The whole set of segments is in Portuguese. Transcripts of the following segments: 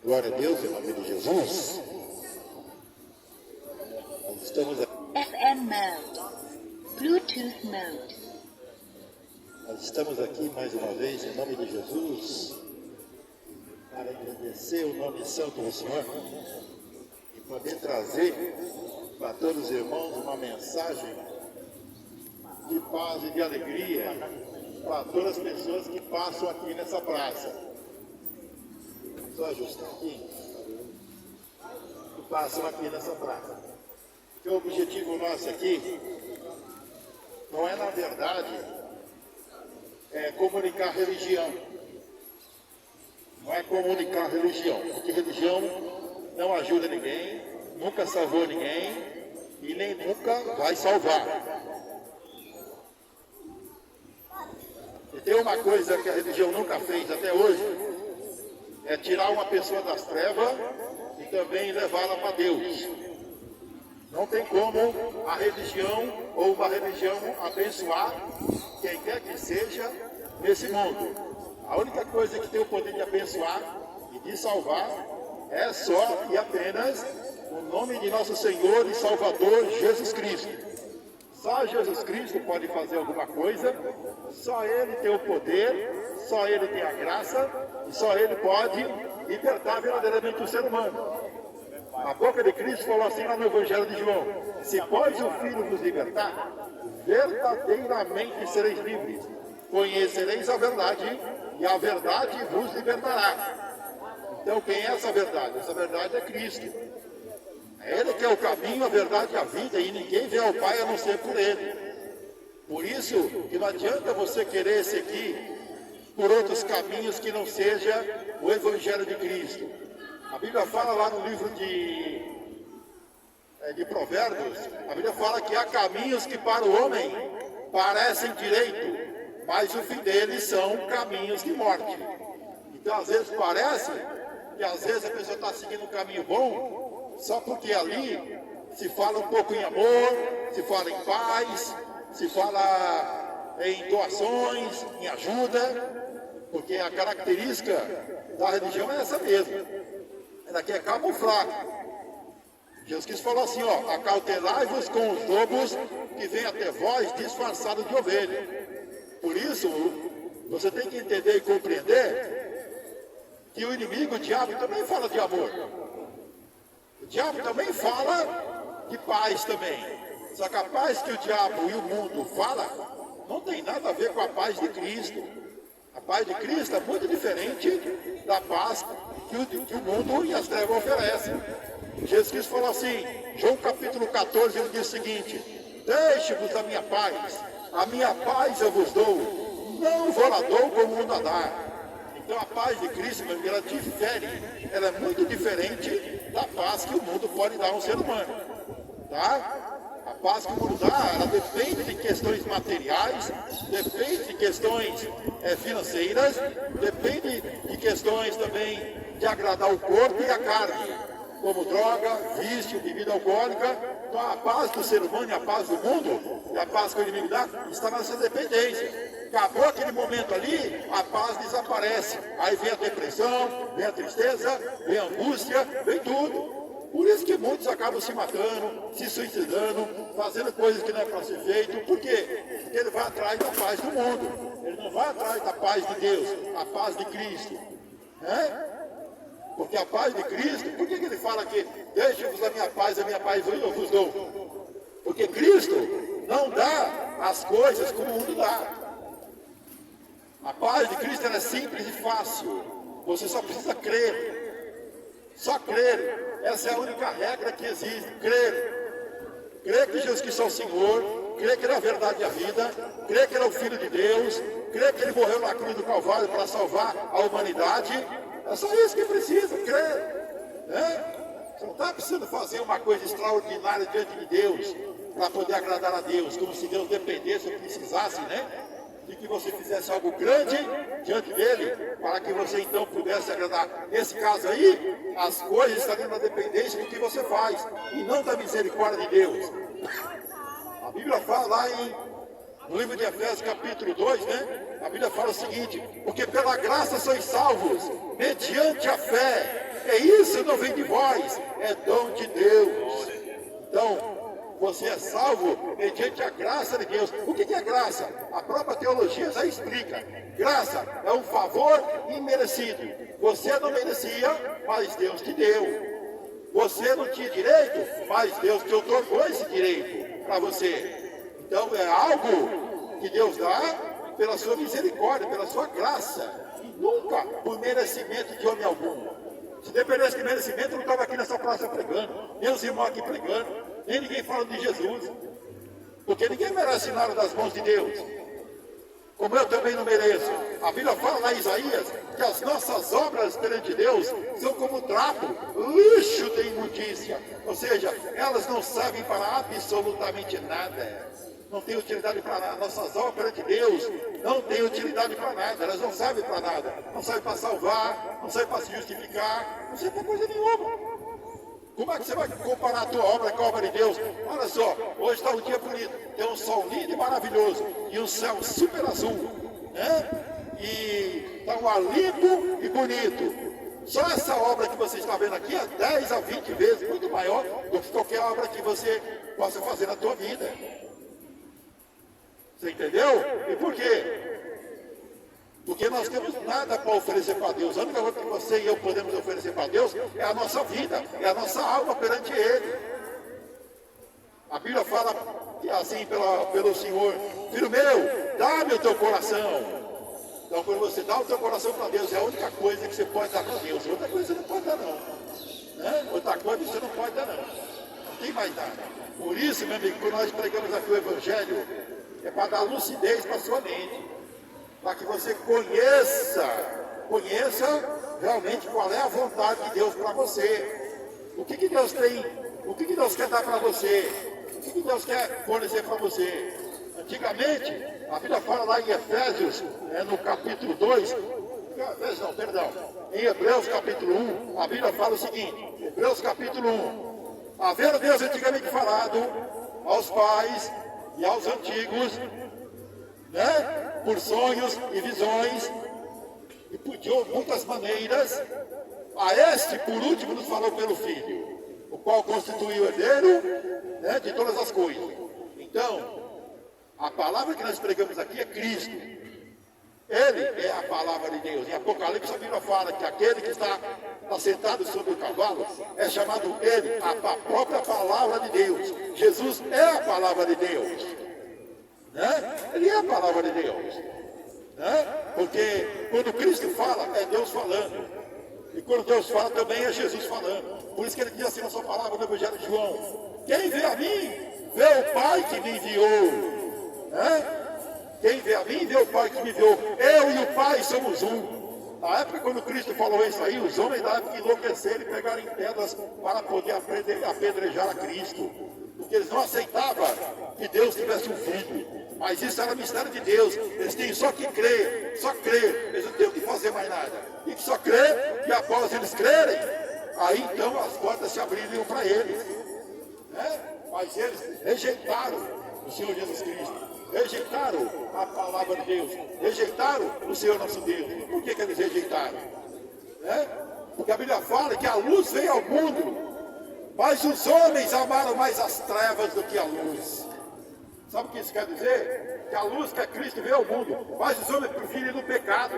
Glória a Deus, em nome de Jesus. Nós estamos aqui. FM mode. Bluetooth mode. Nós estamos aqui mais uma vez em nome de Jesus para agradecer o nome santo do Senhor e poder trazer para todos os irmãos uma mensagem de paz e de alegria para todas as pessoas que passam aqui nessa praça. Só ajustar aqui. Que passam aqui nessa praça. Que o objetivo nosso aqui não é, na verdade, comunicar religião. Não é comunicar religião, porque religião não ajuda ninguém, nunca salvou ninguém e nem nunca vai salvar. E tem uma coisa que a religião nunca fez até hoje, é tirar uma pessoa das trevas e também levá-la para Deus. Não tem como a religião ou uma religião abençoar quem quer que seja nesse mundo. A única coisa que tem o poder de abençoar e de salvar é só e apenas o nome de nosso Senhor e Salvador Jesus Cristo. Só Jesus Cristo pode fazer alguma coisa, só Ele tem o poder, só Ele tem a graça e só Ele pode libertar verdadeiramente o ser humano. A boca de Cristo falou assim lá no Evangelho de João: se pode o Filho vos libertar, verdadeiramente sereis livres. Conhecereis a verdade e a verdade vos libertará. Então quem é essa verdade? Essa verdade é Cristo. É Ele que é o caminho, a verdade e a vida, e ninguém vê ao Pai a não ser por Ele. Por isso que não adianta você querer seguir por outros caminhos que não seja o Evangelho de Cristo. A Bíblia fala lá no livro de Provérbios, a Bíblia fala que há caminhos que para o homem parecem direito, mas o fim deles são caminhos de morte. Então às vezes parece que às vezes a pessoa está seguindo um caminho bom, só porque ali se fala um pouco em amor, se fala em paz, se fala em doações, em ajuda, porque a característica da religião é essa mesmo. Ela quer camuflar. Jesus Cristo falou assim, ó: acautelai-vos com os lobos que vêm até vós disfarçados de ovelha. Por isso, você tem que entender e compreender que o inimigo, o diabo, também fala de amor. O diabo também fala de paz também. Só que a paz que o diabo e o mundo falam não tem nada a ver com a paz de Cristo. A paz de Cristo é muito diferente da paz que o mundo e as trevas oferecem. Jesus Cristo falou assim, João capítulo 14, ele diz o seguinte: deixe-vos a minha paz eu vos dou, não vou lá dou como o mundo a dar. Então a paz de Cristo, meu amigo, ela difere, ela é muito diferente da paz que o mundo pode dar a um ser humano, tá? A paz que o mundo dá, ela depende de questões materiais, depende de questões financeiras, depende de questões também de agradar o corpo e a carne, como droga, vício, bebida alcoólica. Então a paz do ser humano e a paz do mundo, e a paz que o inimigo dá, está nessa dependência. Acabou aquele momento ali, a paz desaparece. Aí vem a depressão, vem a tristeza, vem a angústia, vem tudo. Por isso que muitos acabam se matando, se suicidando, fazendo coisas que não é para ser feito. Por quê? Porque ele vai atrás da paz do mundo. Ele não vai atrás da paz de Deus, a paz de Cristo. Né? Porque a paz de Cristo, por que ele fala que deixe-vos a minha paz eu vos dou? Porque Cristo não dá as coisas como o mundo dá. A paz de Cristo ela é simples e fácil. Você só precisa crer. Só crer. Essa é a única regra que existe. Crer. Crer que Jesus Cristo é o Senhor. Crer que Ele é a verdade e a vida. Crer que Ele é o Filho de Deus. Crer que Ele morreu na cruz do Calvário para salvar a humanidade. É só isso que precisa. Crer. Né? Você não está precisando fazer uma coisa extraordinária diante de Deus para poder agradar a Deus. Como se Deus dependesse ou precisasse, né? De que você fizesse algo grande diante dele, para que você então pudesse agradar. Nesse caso aí, as coisas estariam na dependência do que você faz, e não da misericórdia de Deus. A Bíblia fala lá No livro de Efésios, capítulo 2, né? A Bíblia fala o seguinte: porque pela graça sois salvos, mediante a fé. E isso não vem de vós, é dom de Deus. Então, você é salvo mediante a graça de Deus. O que é graça? A própria teologia já explica. Graça é um favor imerecido. Você não merecia, mas Deus te deu. Você não tinha direito, mas Deus te otorgou esse direito para você. Então é algo que Deus dá pela sua misericórdia, pela sua graça, e nunca por merecimento de homem algum. Se dependesse de merecimento, eu não estava aqui nessa praça pregando, nem os irmãos aqui pregando, nem ninguém falando de Jesus, porque ninguém merece nada das mãos de Deus, como eu também não mereço. A Bíblia fala lá em Isaías que as nossas obras perante Deus são como trapo, lixo de imundícia, ou seja, elas não servem para absolutamente nada. Não tem utilidade para nada. Nossas obras perante Deus não tem utilidade para nada. Elas não servem para nada. Não servem para salvar, não servem para se justificar, não servem para coisa nenhuma. Como é que você vai comparar a tua obra com a obra de Deus? Olha só, hoje está um dia bonito, tem um sol lindo e maravilhoso, e um céu super azul, né? E está um ar limpo e bonito. Só essa obra que você está vendo aqui é 10 a 20 vezes muito maior do que qualquer obra que você possa fazer na tua vida. Você entendeu? E por quê? Porque nós temos nada para oferecer para Deus. A única coisa que você e eu podemos oferecer para Deus é a nossa vida, é a nossa alma perante Ele. A Bíblia fala assim pelo Senhor: filho meu, dá-me o teu coração. Então quando você dá o teu coração para Deus, é a única coisa que você pode dar para Deus. Outra coisa você não pode dar não, né? Outra coisa você não pode dar não. Não tem mais nada. Por isso, meu amigo, quando nós pregamos aqui o Evangelho, é para dar lucidez para a sua mente, para que você conheça realmente qual é a vontade de Deus para você. O que Deus tem, o que Deus quer dar para você, o que Deus quer fornecer para você. Antigamente, a Bíblia fala lá em Efésios, no capítulo 2, em Hebreus capítulo 1, a Bíblia fala o seguinte: Hebreus capítulo 1, havendo Deus antigamente falado aos pais e aos antigos, né, por sonhos e visões, e de muitas maneiras, a este por último nos falou pelo Filho, o qual constituiu o herdeiro, né, de todas as coisas. Então, a palavra que nós pregamos aqui é Cristo. Ele é a palavra de Deus. Em Apocalipse a Bíblia fala que aquele que está sentado sobre o cavalo é chamado ele, a própria palavra de Deus. Jesus é a palavra de Deus, né? Ele é a palavra de Deus, né? Porque quando Cristo fala, é Deus falando, e quando Deus fala também é Jesus falando. Por isso que ele diz assim na sua palavra no Evangelho de João: quem vê a mim, vê o Pai que me enviou, né? Quem vê a mim, vê o Pai que me enviou. Eu e o Pai somos um. Na época quando Cristo falou isso aí, os homens da época enlouqueceram e pegaram em pedras para poder apedrejar a Cristo, porque eles não aceitavam que Deus tivesse um filho. Mas isso era mistério de Deus. Eles tinham só que crer, só crer. Eles não tinham que fazer mais nada. E que só crer, e após eles crerem, aí então as portas se abririam para eles, né? Mas eles rejeitaram o Senhor Jesus Cristo, rejeitaram a palavra de Deus, rejeitaram o Senhor nosso Deus. Por que eles rejeitaram? Porque a Bíblia fala que a luz veio ao mundo, mas os homens amaram mais as trevas do que a luz. Sabe o que isso quer dizer? Que a luz que é Cristo veio ao mundo, mas os homens preferiram o pecado.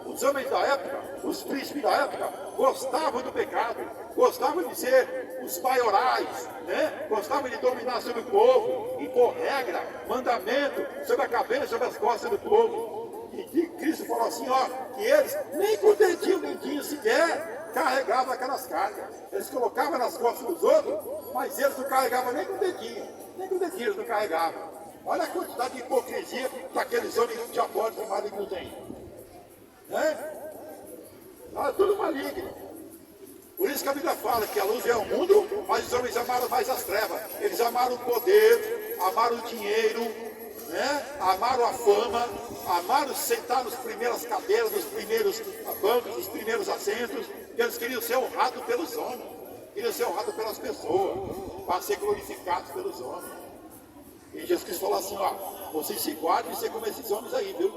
Os homens da época, os príncipes da época, gostavam do pecado, gostavam de ser os maiorais, né? Gostavam de dominar sobre o povo, impor regra, mandamento sobre a cabeça, sobre as costas do povo. E Cristo falou assim, ó, que eles nem com o dedinho sequer carregavam aquelas cargas. Eles colocavam nas costas dos outros, mas eles não carregavam nem com o dedinho eles não carregavam. Olha a quantidade de hipocrisia que aqueles homens diabólicos e malignos têm, né? Olha, tudo maligno. Por isso que a Bíblia fala que a luz veio ao mundo, mas os homens amaram mais as trevas. Eles amaram o poder, amaram o dinheiro, né? Amaram a fama, amaram sentar nas primeiras cadeiras, nos primeiros bancos, nos primeiros assentos, porque eles queriam ser honrados pelos homens, queriam ser honrados pelas pessoas, para ser glorificados pelos homens. E Jesus Cristo falou assim, ó, vocês se guardem de ser como esses homens aí, viu?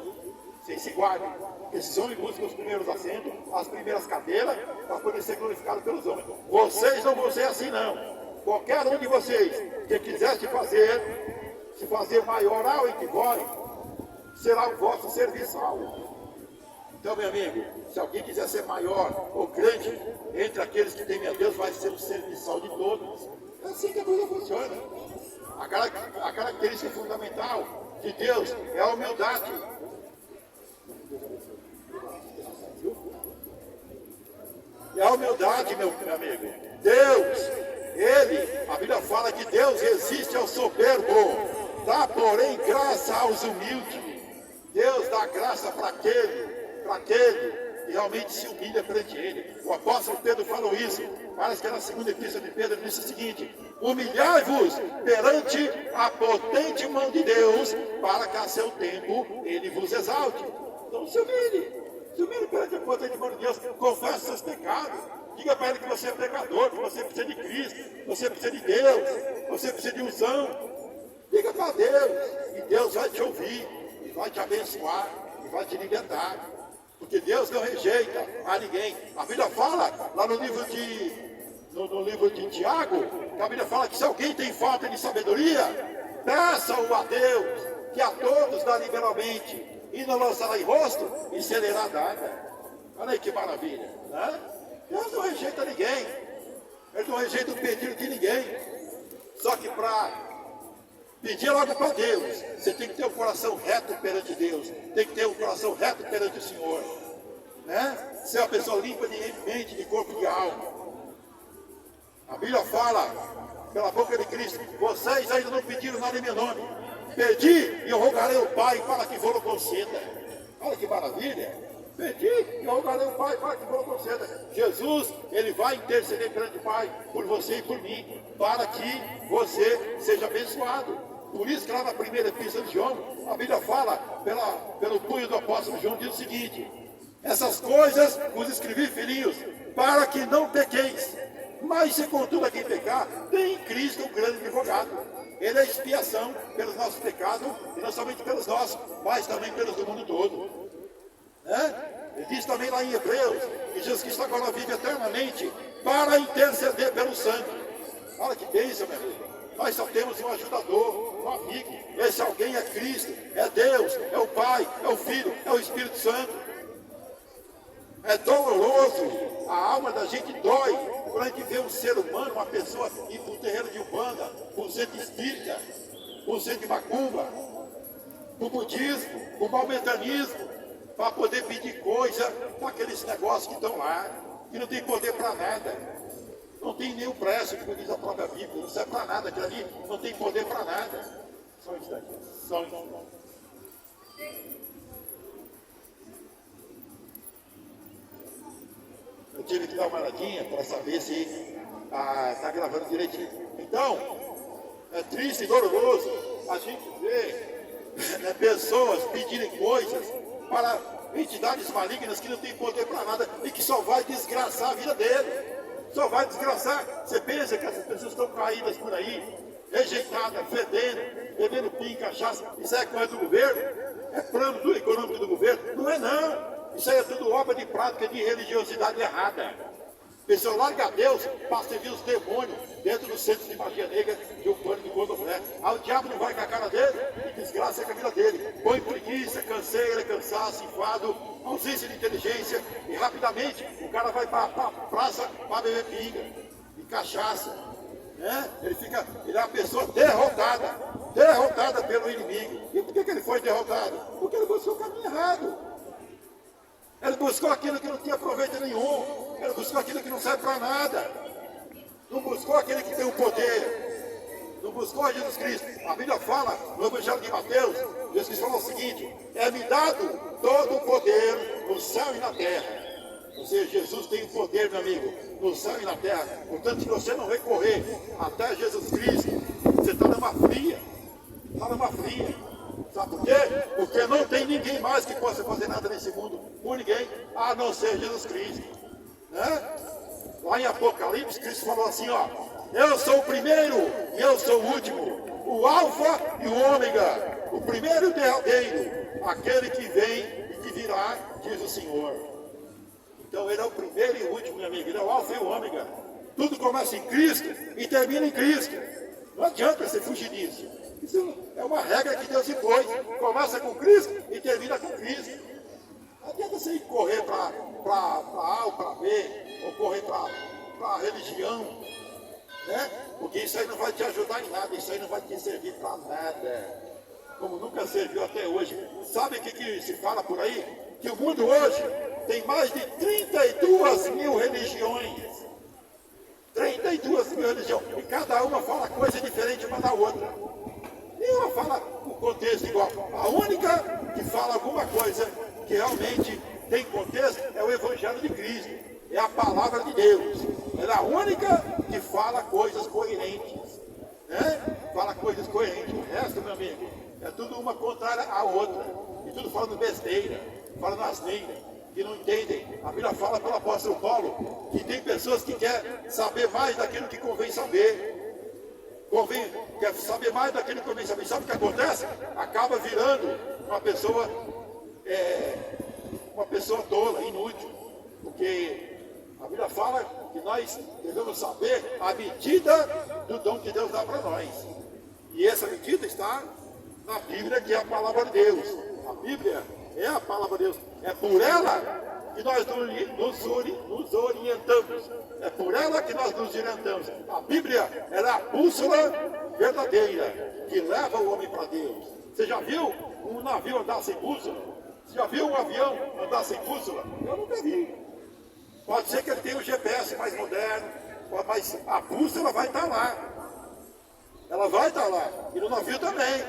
Vocês se guardem. Esses homens buscam os primeiros assentos, as primeiras cadeiras, para poder ser glorificados pelos homens. Vocês não vão ser assim, não. Qualquer um de vocês que quiser se fazer maioral entre vós, será o vosso serviçal. Então, meu amigo, se alguém quiser ser maior ou grande entre aqueles que temem a Deus, vai ser o serviçal de todos. É assim que a coisa funciona. A característica fundamental de Deus é a humildade. É a humildade, meu amigo. Deus, a Bíblia fala que Deus resiste ao soberbo, dá, porém, graça aos humildes. Deus dá graça para aquele que realmente se humilha perante Ele. O apóstolo Pedro falou isso, parece que na segunda epístola de Pedro, ele disse o seguinte: humilhai-vos perante a potente mão de Deus, para que a seu tempo Ele vos exalte. Então se humilhe perante a potente mão de Deus, confesse seus pecados, diga para Ele que você é pecador, que você precisa de Cristo, você precisa de Deus, você precisa de unção. Diga para Deus, e Deus vai te ouvir, e vai te abençoar, e vai te libertar. Porque Deus não rejeita a ninguém. A Bíblia fala, lá no livro de Tiago, que a Bíblia fala que se alguém tem falta de sabedoria, peça-o a Deus, que a todos dá liberalmente, e não lançará em rosto, e se lhe será dada. Olha aí que maravilha, né? Deus não rejeita ninguém. Ele não rejeita o pedido de ninguém. Só que para pedir logo para Deus, você tem que ter um coração reto perante Deus, tem que ter um coração reto perante o Senhor, né? Ser uma pessoa limpa de mente, de corpo e de alma. A Bíblia fala, pela boca de Cristo, vocês ainda não pediram nada em meu nome. Pedi e eu rogarei ao Pai para que vos conceda. Olha que maravilha. Pedi e eu rogarei ao Pai para que vos conceda. Jesus, Ele vai interceder perante o Pai por você e por mim, para que você seja abençoado. Por isso que lá na primeira epístola de João, a Bíblia fala, pelo punho do apóstolo João, diz o seguinte: essas coisas vos escrevi, filhinhos, para que não pequeis. Mas se contudo a quem pecar, tem em Cristo um grande advogado. Ele é expiação pelos nossos pecados, e não somente pelos nossos, mas também pelos do mundo todo. Ele diz também lá em Hebreus, que Jesus Cristo agora vive eternamente para interceder pelos santos. Olha que bênção, meu amigo. Nós só temos um ajudador, um amigo. Esse alguém é Cristo, é Deus, é o Pai, é o Filho, é o Espírito Santo. É doloroso, a alma da gente dói quando a gente vê um ser humano, uma pessoa ir para um terreiro de Umbanda, para um centro espírita, para um centro de macumba, para o budismo, para o maometanismo, para poder pedir coisa para aqueles negócios que estão lá, que não tem poder para nada. Não tem nenhum preço, como diz a própria Bíblia, não serve para nada, aquilo ali não tem poder para nada. Só um instante, só um instante. Eu tive que dar uma olhadinha para saber se está gravando direitinho. Então, é triste e doloroso a gente ver pessoas pedirem coisas para entidades malignas que não têm poder para nada e que só vai desgraçar a vida dele. Só vai desgraçar. Você pensa que essas pessoas estão caídas por aí, rejeitadas, fedendo, bebendo pinga, cachaça, isso é coisa do governo? É plano do econômico do governo? Não é não. Isso aí é tudo obra de prática de religiosidade errada. A pessoa larga Deus para servir os demônios dentro do centro de magia negra de um pano de Candomblé. Aí o diabo não vai com a cara dele e desgraça a vida dele. Põe preguiça, canseira, cansaço, enfado, ausência de inteligência, e rapidamente o cara vai para a praça para beber pinga e cachaça. Né? Ele é uma pessoa derrotada pelo inimigo. E por que ele foi derrotado? Porque ele buscou o caminho errado. Ele buscou aquilo que não tinha proveito nenhum. Ele buscou aquilo que não serve para nada. Não buscou aquele que tem o poder. Não buscou Jesus Cristo. A Bíblia fala no Evangelho de Mateus, Jesus Cristo falou o seguinte: é-me dado todo o poder no céu e na terra. Ou seja, Jesus tem o poder, meu amigo, no céu e na terra. Portanto, se você não recorrer até Jesus Cristo, você está numa fria. Está numa fria. Sabe por quê? Porque não tem ninguém mais que possa fazer nada nesse mundo por ninguém, a não ser Jesus Cristo. Né? Lá em Apocalipse, Cristo falou assim, ó: eu sou o primeiro e eu sou o último. o Alfa e o Ômega, o primeiro e o derradeiro, aquele que vem e que virá, diz o Senhor. Então ele é o primeiro e o último, meu amigo, ele é o Alfa e o Ômega. Tudo começa em Cristo e termina em Cristo. Não adianta você fugir disso. Isso é uma regra que Deus impôs. Começa com Cristo e termina com Cristo. Não adianta você ir correr para A ou para B, ou correr para a religião, né? Porque isso aí não vai te ajudar em nada, isso aí não vai te servir para nada. Como nunca serviu até hoje. Sabe o que se fala por aí? Que o mundo hoje tem mais de 32 mil religiões. 32 mil religiões. E cada uma fala coisa diferente uma da outra. Nenhuma fala o contexto igual. A única que fala alguma coisa que realmente tem contexto é o Evangelho de Cristo. É a palavra de Deus. Ela é a única que fala coisas coerentes. Né? Fala coisas coerentes. O resto, meu amigo, é tudo uma contrária à outra. E tudo falando besteira, falando asneira, que não entendem. A Bíblia fala pelo apóstolo Paulo que tem pessoas que querem saber mais daquilo que convém saber. Quer saber mais daquilo que convém saber. Sabe o que acontece? Acaba virando uma pessoa tola, inútil. Porque a Bíblia fala que nós devemos saber a medida do dom que Deus dá para nós. E essa medida está na Bíblia, que é a palavra de Deus. A Bíblia é a palavra de Deus. É por ela que nós nos orientamos. É por ela que nós nos orientamos. A Bíblia ela é a bússola verdadeira que leva o homem para Deus. Você já viu um navio andar sem bússola? Você já viu um avião andar sem bússola? Eu nunca vi. Pode ser que ele tenha um GPS mais moderno, mas a bússola vai estar lá. Ela vai estar lá. E no navio também.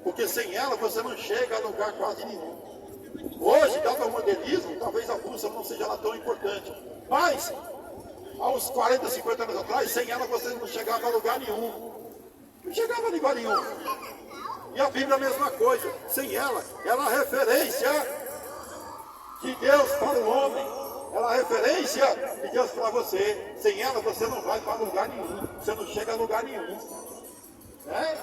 Porque sem ela você não chega a lugar quase nenhum. Hoje, dado o modernismo, talvez a bússola não seja lá tão importante. Mas, há uns 40, 50 anos atrás, sem ela você não chegava a lugar nenhum. Não chegava a lugar nenhum. E a Bíblia é a mesma coisa. Sem ela é a referência de Deus para o homem. Ela é a referência de Deus para você. Sem ela você não vai para lugar nenhum. Você não chega a lugar nenhum. Né?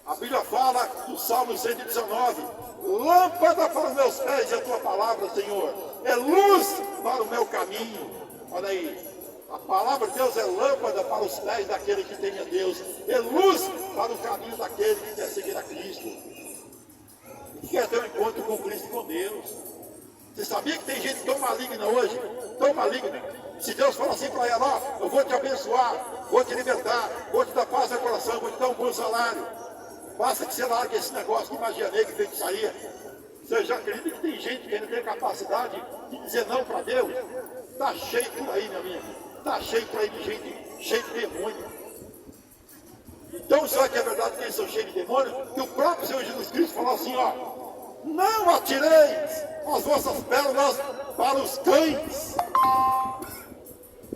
A Bíblia fala do Salmo 119, lâmpada para os meus pés é a tua palavra, Senhor, é luz para o meu caminho. Olha aí, a palavra de Deus é lâmpada para os pés daquele que tem a Deus, é luz para o caminho daquele que quer seguir a Cristo, e quer ter um encontro com Cristo e com Deus. Você sabia que tem gente tão maligna hoje, tão maligna? Se Deus fala assim para ela, ó, eu vou te abençoar, vou te libertar, vou te dar paz no coração, vou te dar um bom salário. Basta que você largue esse negócio de magia negra e feitiçaria. Você já acredita que tem gente que não tem capacidade de dizer não para Deus? Está cheio por aí, meu amigo. Está cheio por aí de gente, cheio de demônio. Então, será que é verdade que eles são cheios de demônio? Que o próprio Senhor Jesus Cristo falou assim, ó, não atireis as vossas pérolas para os cães.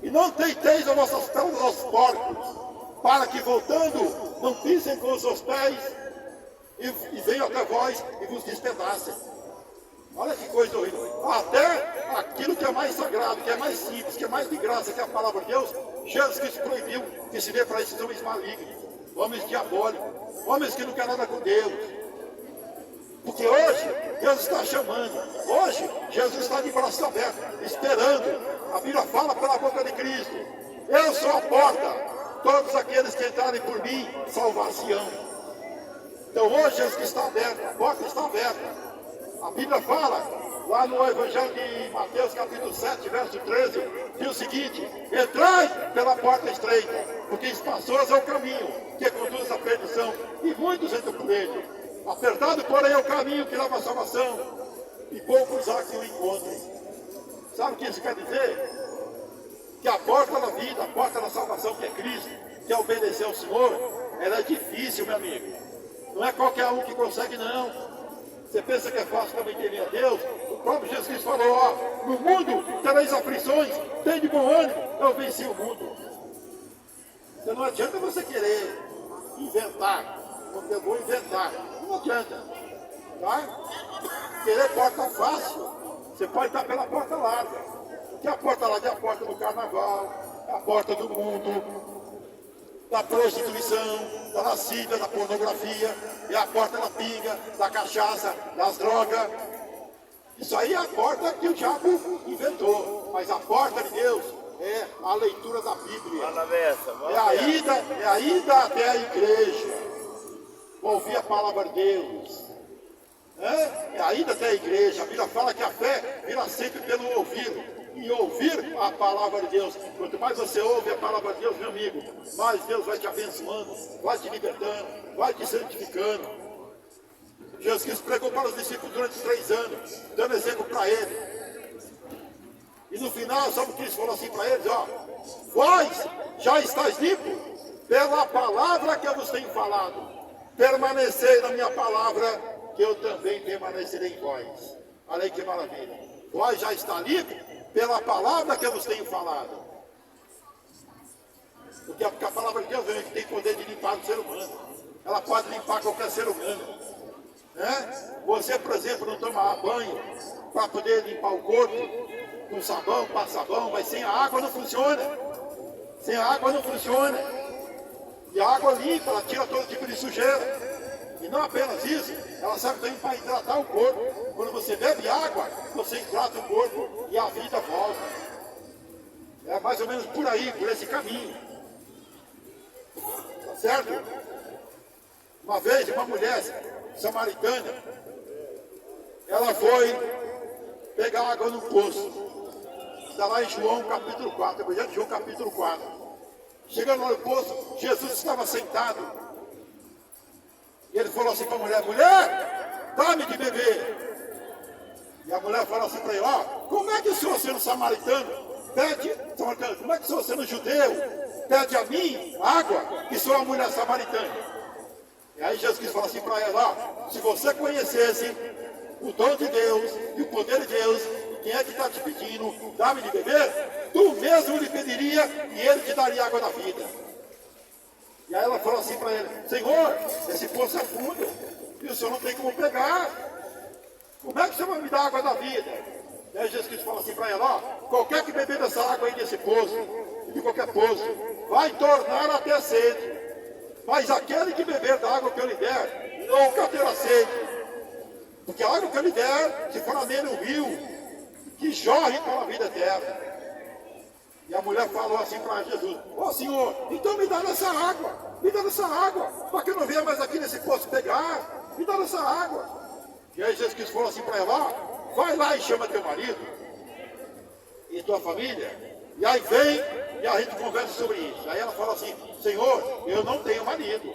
E não deiteis as vossas pérolas aos porcos, para que voltando não pisem com os seus pés e venham até vós e vos despedacem. Olha que coisa horrível. Até aquilo que é mais sagrado, que é mais simples, que é mais de graça, que é a palavra de Deus, Jesus Cristo proibiu que se dê para esses homens malignos, homens diabólicos, homens que não querem nada com Deus. Porque hoje Deus está chamando, hoje Jesus está de braços abertos, esperando. A Bíblia fala pela boca de Cristo, eu sou a porta. Todos aqueles que entrarem por mim, salvar-se-ão. Então hoje Jesus está aberto, a porta está aberta. A Bíblia fala, lá no Evangelho de Mateus, capítulo 7, verso 13, diz o seguinte, entrai pela porta estreita, porque espaçoso é o caminho que conduz à perdição, e muitos entram por ele. Apertado, porém, é o caminho que leva à salvação, e poucos há que o encontrem. Sabe o que isso quer dizer? Que a porta da vida, a porta da salvação, que é Cristo, que é obedecer ao Senhor, ela é difícil, meu amigo. Não é qualquer um que consegue, não. Você pensa que é fácil também temer a Deus? O próprio Jesus Cristo falou, ó, no mundo tereis aflições, tem de bom ânimo, eu venci o mundo. Então não adianta você querer inventar, porque eu vou inventar. Não adianta, tá? Querer porta fácil, você pode estar pela porta larga. Que é a porta lá, é a porta do carnaval, é a porta do mundo, da prostituição, da lascívia, da pornografia, é a porta da pinga, da cachaça, das drogas. Isso aí é a porta que o diabo inventou, mas a porta de Deus é a leitura da Bíblia. É a ida até a igreja, ouvir a palavra de Deus. É a ida até a igreja. A Bíblia fala que a fé vira sempre pelo ouvir. E ouvir a palavra de Deus. Quanto mais você ouve a palavra de Deus, meu amigo, mais Deus vai te abençoando, vai te libertando, vai te santificando. Jesus Cristo pregou para os discípulos durante 3 anos, dando exemplo para eles. E no final, sabe o que Cristo falou assim para eles? Ó, vós já estáis limpos pela palavra que eu vos tenho falado. Permanecei na minha palavra, que eu também permanecerei em vós. Olha aí que maravilha. Vós já está limpo pela palavra que eu vos tenho falado. Porque a palavra de Deus que tem poder de limpar o ser humano. Ela pode limpar qualquer ser humano. Né? Você, por exemplo, não toma banho para poder limpar o corpo com sabão, passa sabão, mas sem a água não funciona. Sem a água não funciona. E a água limpa, ela tira todo tipo de sujeira. E não apenas isso, ela serve também para hidratar o corpo. Quando você bebe água, você hidrata o corpo e a vida volta. É mais ou menos por aí, por esse caminho. Tá certo? Uma vez, uma mulher samaritana, ela foi pegar água no poço. Está lá em João capítulo 4, Evangelho de João capítulo 4. Chegando lá no poço, Jesus estava sentado. E ele falou assim para a mulher, mulher, dá-me de beber. E a mulher falou assim para ele, ó, como é que o senhor sendo samaritano, como é que o senhor sendo judeu, pede a mim água, que sou uma mulher samaritana? E aí Jesus falou assim para ela, ó, se você conhecesse o dom de Deus e o poder de Deus, quem é que está te pedindo, dá-me de beber? Tu mesmo lhe pediria e ele te daria água da vida. E aí ela falou assim para ele, Senhor, esse poço é fundo, e o senhor não tem como pegar. Como é que o senhor vai me dar água da vida? E aí Jesus falou assim para ela, ó, qualquer que beber dessa água aí desse poço, de qualquer poço, vai tornar a ter sede. Mas aquele que beber da água que eu lhe der, nunca terá sede. Porque a água que eu lhe der, se for nele um rio, que jorre para a vida eterna. E a mulher falou assim para Jesus, ó Senhor, então me dá essa água, para que eu não venha mais aqui nesse poço pegar, me dá essa água. E aí Jesus falou assim para ela, ó, vai lá e chama teu marido e tua família, e aí vem e a gente conversa sobre isso. Aí ela falou assim, Senhor, eu não tenho marido.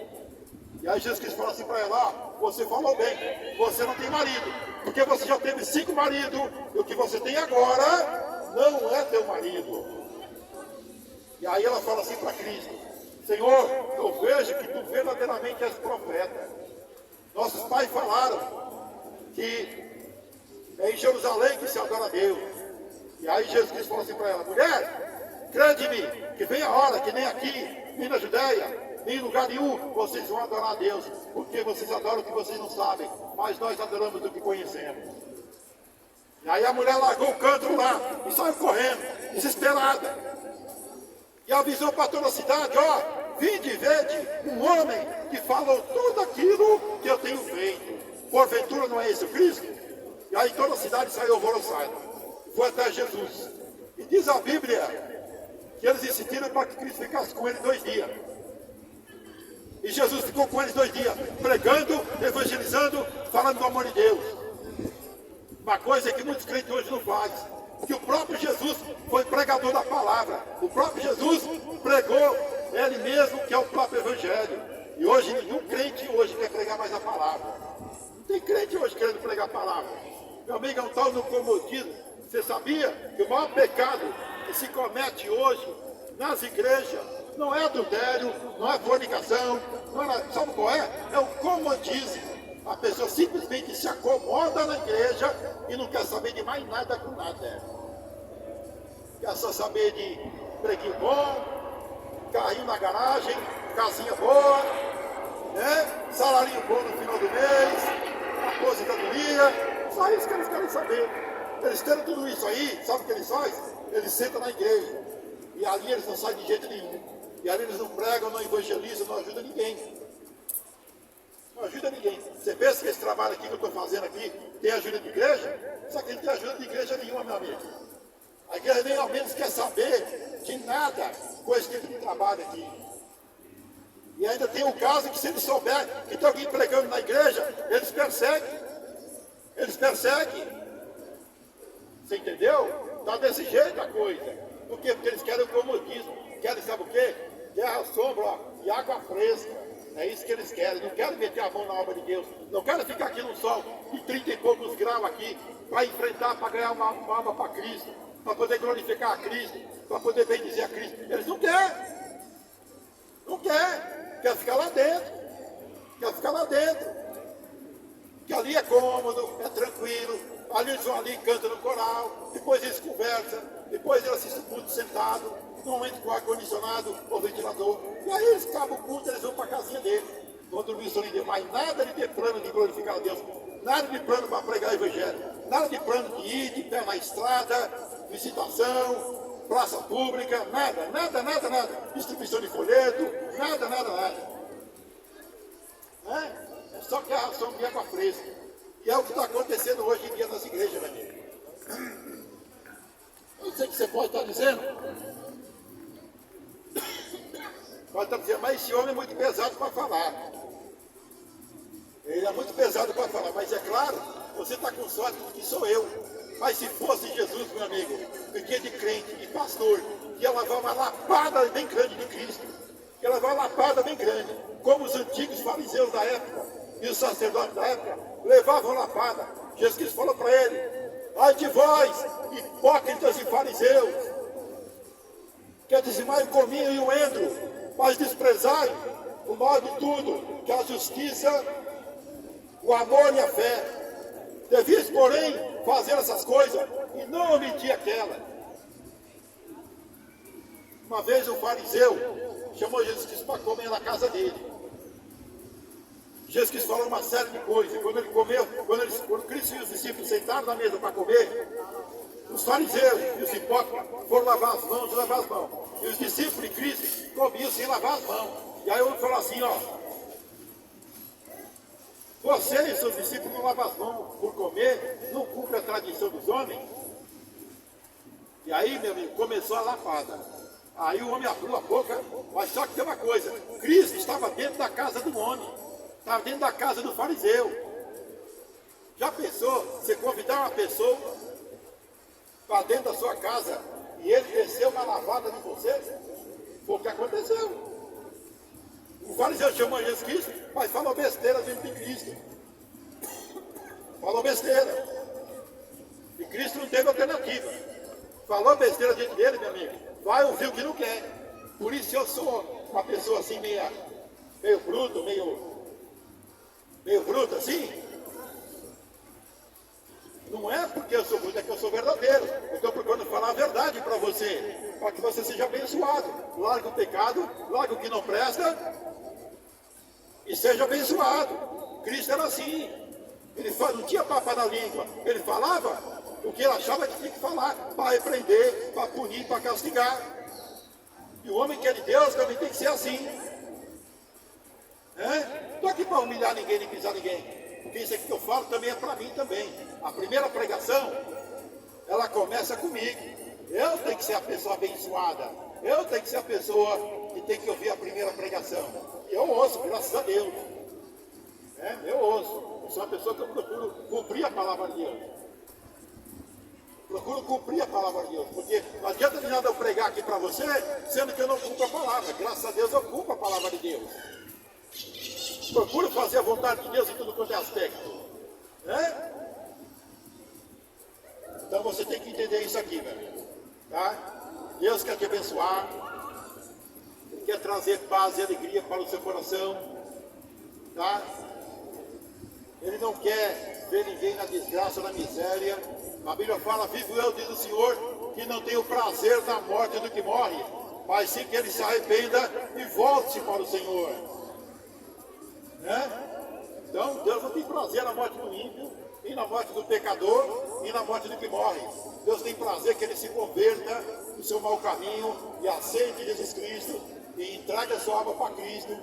E aí Jesus falou assim para ela, ó, você falou bem, você não tem marido, porque você já teve 5 maridos, e o que você tem agora não é teu marido. E aí ela fala assim para Cristo, Senhor, eu vejo que tu verdadeiramente és profeta. Nossos pais falaram que é em Jerusalém que se adora a Deus. E aí Jesus Cristo falou assim para ela, mulher, crede-me, que vem a hora que nem aqui, nem na Judéia, nem em lugar nenhum, vocês vão adorar a Deus, porque vocês adoram o que vocês não sabem, mas nós adoramos o que conhecemos. E aí a mulher largou o cântaro lá e saiu correndo, desesperada. E avisou para toda a cidade, ó, vinde, vede um homem que falou tudo aquilo que eu tenho feito. Porventura não é esse o Cristo? E aí toda a cidade saiu alvoroçada. Foi até Jesus. E diz a Bíblia que eles insistiram para que Cristo ficasse com eles 2 dias. E Jesus ficou com eles 2 dias, pregando, evangelizando, falando do amor de Deus. Uma coisa que muitos crentes hoje não fazem. Que o próprio Jesus foi pregador da palavra. O próprio Jesus pregou ele mesmo, que é o próprio Evangelho. E hoje nenhum crente hoje quer pregar mais a palavra. Não tem crente hoje querendo pregar a palavra. Meu amigo, é um tal no comodismo. Você sabia que o maior pecado que se comete hoje nas igrejas não é adultério, não é fornicação, não é, sabe qual é? É o comodismo. A pessoa simplesmente se acomoda na igreja e não quer saber de mais nada com nada. Quer só saber de preguinho bom, carrinho na garagem, casinha boa, né? Salarinho bom no final do mês, aposentadoria, só isso que eles querem saber. Eles tendo tudo isso aí, sabe o que eles fazem? Eles sentam na igreja e ali eles não saem de jeito nenhum. E ali eles não pregam, não evangelizam, não ajudam ninguém. Não ajuda ninguém. Você pensa que esse trabalho aqui que eu estou fazendo aqui tem ajuda de igreja? Só que não tem ajuda de igreja nenhuma, meu amigo. A igreja nem ao menos quer saber de nada com esse tipo de trabalho aqui. E ainda tem o caso que se eles souberem que tem alguém pregando na igreja, eles perseguem. Eles perseguem. Você entendeu? Está desse jeito a coisa. Por quê? Porque eles querem o comodismo. Querem, sabe o quê? Terra, sombra, ó, e água fresca. É isso que eles querem. Não querem meter a mão na obra de Deus. Não querem ficar aqui no sol de 30 e poucos graus aqui para enfrentar, para ganhar uma alma para Cristo, para poder glorificar a Cristo, para poder bendizer a Cristo. Eles não querem. Não querem. Quer ficar lá dentro. Quer ficar lá dentro. Que ali é cômodo, é tranquilo. Ali eles vão ali, cantam no coral. Depois eles conversam. Depois eles assistem o culto sentado. Normalmente com ar-condicionado ou ventilador. E aí eles acabam o culto, eles vão para a casinha deles. Vão dormir sozinhos. Mas nada de ter plano de glorificar a Deus. Nada de plano para pregar o Evangelho. Nada de plano de ir de pé na estrada, visitação, praça pública, nada. Distribuição de folheto, nada. É só que a ração de água fresca. E é o que está acontecendo hoje em dia nas igrejas, meu amigo. Eu sei que você pode estar dizendo. Pode estar dizendo, mas esse homem é muito pesado para falar. Ele é muito pesado para falar, mas é claro, você está com sorte que sou eu. Mas se fosse Jesus, meu amigo, porque de crente e pastor, ia levar uma lapada bem grande de Cristo. Ia levar uma lapada bem grande. Como os antigos fariseus da época e os sacerdotes da época levavam lapada. Jesus Cristo falou para ele: ai de vós, hipócritas e fariseus, que dizimai o cominho e o endro, mas desprezai o mal de tudo, que a justiça, o amor e a fé. Devias, porém, fazer essas coisas e não omitir aquela. Uma vez um fariseu chamou Jesus Cristo para comer na casa dele. Jesus Cristo falou uma série de coisas. Quando ele comeu, quando Cristo e os discípulos sentaram na mesa para comer, os fariseus e os hipócritas foram lavar as mãos e lavar as mãos. E os discípulos de Cristo comiam sem lavar as mãos. E aí ele falou assim, ó: você e seus discípulos não lavam as mãos por comer, não cumpre a tradição dos homens. E aí, meu amigo, começou a lapada. Aí o homem abriu a boca, mas só que tem uma coisa: Cristo estava dentro da casa do homem, estava dentro da casa do fariseu. Já pensou, você convidar uma pessoa para dentro da sua casa e ele desceu uma lavada de você? Foi o que aconteceu. O fariseu chamou Jesus Cristo, mas falou besteira dentro de Cristo. Falou besteira. E Cristo não teve alternativa. Falou besteira dentro dele, meu amigo. Vai ouvir o que não quer. Por isso eu sou uma pessoa assim meio bruto, meio bruto assim. Não é porque eu sou bruto, é que eu sou verdadeiro. Eu estou procurando falar a verdade para você, para que você seja abençoado. Larga o pecado, larga o que não presta e seja abençoado. Cristo era assim. Ele não tinha papo na língua. Ele falava o que ele achava que tinha que falar, para repreender, para punir, para castigar. E o homem que é de Deus também tem que ser assim. Não estou aqui para humilhar ninguém, nem pisar ninguém. Porque isso aqui que eu falo também é para mim também. A primeira pregação, ela começa comigo. Eu tenho que ser a pessoa abençoada. Eu tenho que ser a pessoa que tem que ouvir a primeira pregação. E eu ouço, graças a Deus. Eu ouço. Eu sou uma pessoa que eu procuro cumprir a palavra de Deus. Procuro cumprir a palavra de Deus. Porque não adianta de nada eu pregar aqui para você, sendo que eu não cumpro a palavra. Graças a Deus eu cumpro a palavra de Deus. Procuro fazer a vontade de Deus em tudo quanto é aspecto. Então você tem que entender isso aqui, meu amigo. Tá? Deus quer te abençoar. Ele quer trazer paz e alegria para o seu coração. Tá? Ele não quer ver ninguém na desgraça, na miséria. A Bíblia fala: vivo eu, diz o Senhor, que não tenho prazer na morte do que morre, mas sim que ele se arrependa e volte para o Senhor. Então Deus não tem prazer na morte do ímpio, e na morte do pecador, e na morte do que morre. Deus tem prazer que ele se converta do seu mau caminho e aceite Jesus Cristo e entregue a sua alma para Cristo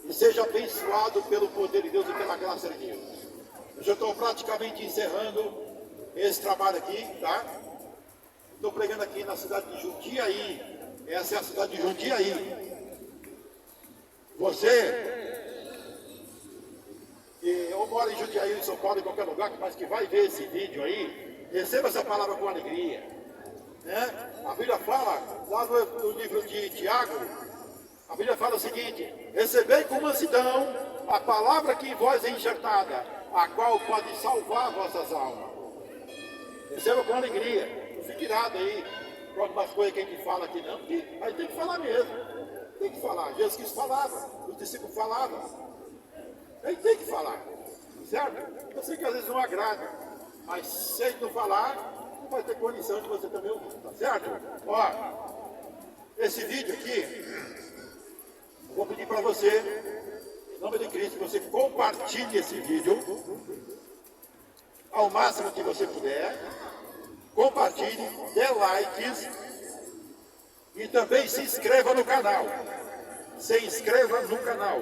e seja abençoado pelo poder de Deus e pela graça de Deus. Eu já estou praticamente encerrando esse trabalho aqui, tá? Estou pregando aqui na cidade de Jundiaí. Essa é a cidade de Jundiaí. Você, que ou mora em Jundiaí, em São Paulo, em qualquer lugar, mas que vai ver esse vídeo aí, receba essa palavra com alegria. Né? A Bíblia fala, lá no livro de Tiago, a Bíblia fala o seguinte: recebei com mansidão a palavra que em vós é enxertada, a qual pode salvar vossas almas. Receba com alegria. Não fique irado aí com algumas coisas que a gente fala aqui não, porque aí tem que falar mesmo. Tem que falar. Jesus Cristo falava, os discípulos falavam. Aí tem que falar. Certo? Eu sei que às vezes não agrada, mas se ele não falar, não vai ter condição de você também ouvir. Tá certo? Ó, esse vídeo aqui, eu vou pedir para você, em nome de Cristo, que você compartilhe esse vídeo ao máximo que você puder. Compartilhe, dê likes e também se inscreva no canal. Se inscreva no canal.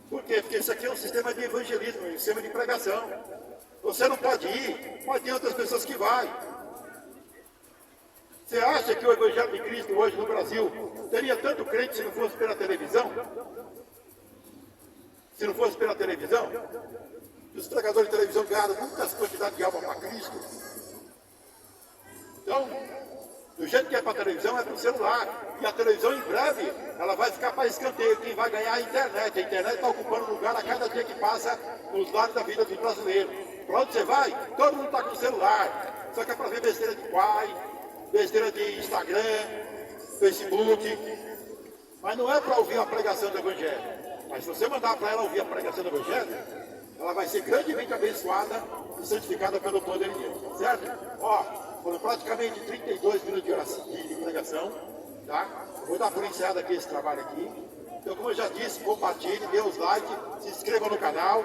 Por quê? Porque isso aqui é um sistema de evangelismo, um sistema de pregação. Você não pode ir, mas tem outras pessoas que vão. Você acha que o Evangelho de Cristo hoje no Brasil teria tanto crente se não fosse pela televisão? Se não fosse pela televisão? Os pregadores de televisão ganharam muitas quantidades de alma para Cristo. Então, do jeito que é para a televisão, é para o celular. E a televisão, em breve, ela vai ficar para escanteio. Quem vai ganhar é a internet. A internet está ocupando lugar a cada dia que passa nos lares da vida dos brasileiros. Para onde você vai? Todo mundo está com o celular. Só que é para ver besteira de pai, besteira de Instagram, Facebook. Mas não é para ouvir a pregação do Evangelho. Mas se você mandar para ela ouvir a pregação do Evangelho, ela vai ser grandemente abençoada e santificada pelo poder de Deus. Certo? Ó. Foram praticamente 32 minutos de oração, de pregação, tá? Vou dar por encerrado aqui esse trabalho aqui. Então, como eu já disse, compartilhe, dê os likes, se inscreva no canal,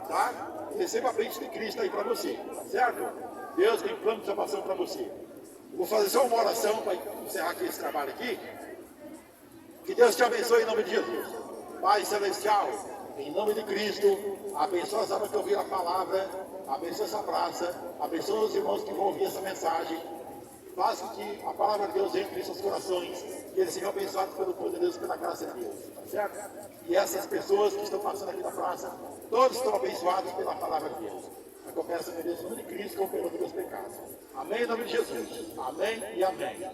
tá? E receba a bênção de Cristo aí para você, tá certo? Deus tem plano de salvação para você. Vou fazer só uma oração para encerrar aqui esse trabalho aqui. Que Deus te abençoe em nome de Jesus. Pai Celestial, em nome de Cristo, abençoa as almas que ouviram a palavra, abençoa essa praça, abençoa os irmãos que vão ouvir essa mensagem, faz com que a palavra de Deus entre em seus corações, e eles sejam abençoados pelo poder de Deus e pela graça de Deus, tá certo? E essas pessoas que estão passando aqui na praça, todos estão abençoados pela palavra de Deus. A conversa de Deus em nome de Cristo com o perdão dos meus pecados. Amém, em nome de Jesus. Amém e amém.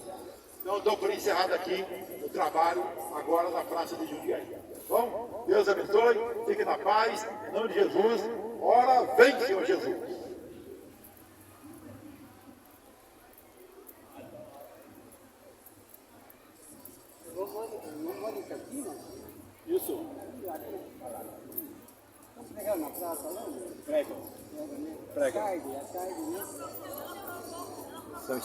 Então, eu dou por encerrado aqui o trabalho agora na praça de Jundiaí. Bom, Deus abençoe, fique na paz, em nome de Jesus. Ora, vem, Senhor Jesus. Isso. Vamos pregar na praça lá? Prega. Prega. Prega. A tarde, né? São